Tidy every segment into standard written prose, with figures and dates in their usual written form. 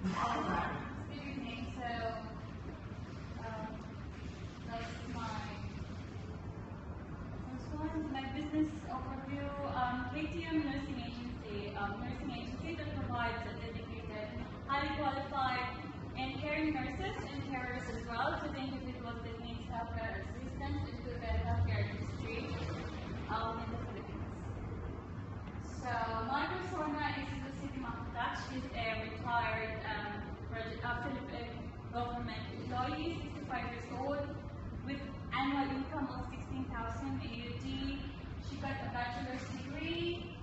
Good evening. That's my business overview. KTM Nursing Agency, that provides a dedicated, highly qualified, and caring nurses and carers as well to the individuals that need healthcare assistance into the healthcare industry in the Philippines. So my persona is Lucy Makutak. She's a retired Philippine government employee, 65 years old, with annual income of 16,000 AUD. She got a bachelor's degree,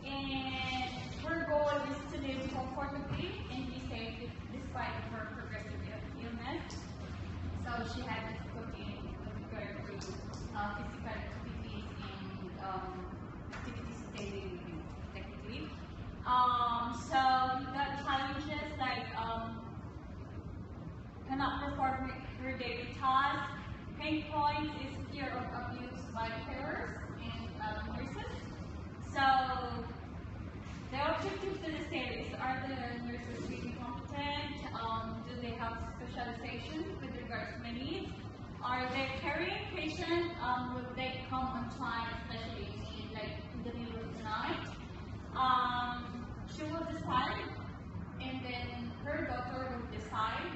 and her goal is to live comfortably and be safe despite her progressive illness. So she had difficulty with regard to physical activities and activities of daily living, technically. So we got challenges like cannot perform her daily tasks. Pain points is fear of abuse by carers and nurses. So the objectives to the series are the nurses really competent? Do they have specialization with regards to my needs? Are they carrying patients? Will they come on time, especially like in the middle of the night? She will decide, and then her doctor will decide,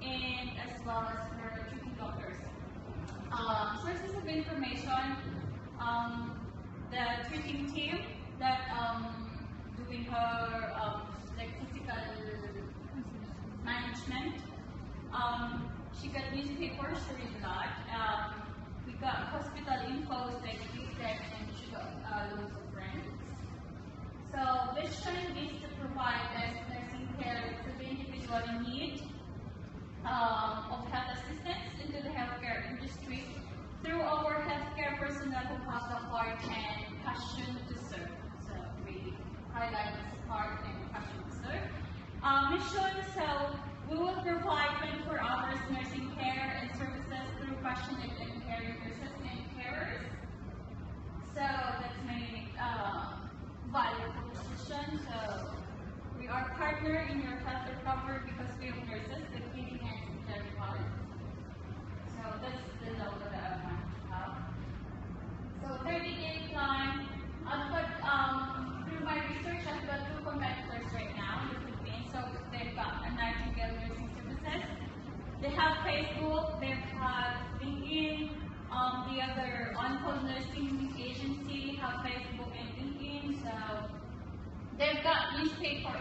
and as well as her treating doctors. Sources of information, the treating team that doing her like physical management. She got newspapers to read a lot. We got hospital infos like research, and she got loads of friends. So vision is to provide best nursing care to the individual in need of health assistance into the healthcare industry through our healthcare personnel who have the heart and passion to serve. So we highlight this heart and passion to serve. Mission, so we will provide 24 hours nursing care and services through passionate and caring nurses and carers. So that's my value proposition. So we are partner in your health recovery because we have nurses with healing hands and care quality. So that's the logo that I want to have. So 30-day plan. I've got through my research, I've got 2 competitors right now in the Philippines. So they've got a Nightingale Nursing Services. They have Facebook, they have LinkedIn. The other On-Call Nursing Agency have Facebook and LinkedIn. So they've got newspaper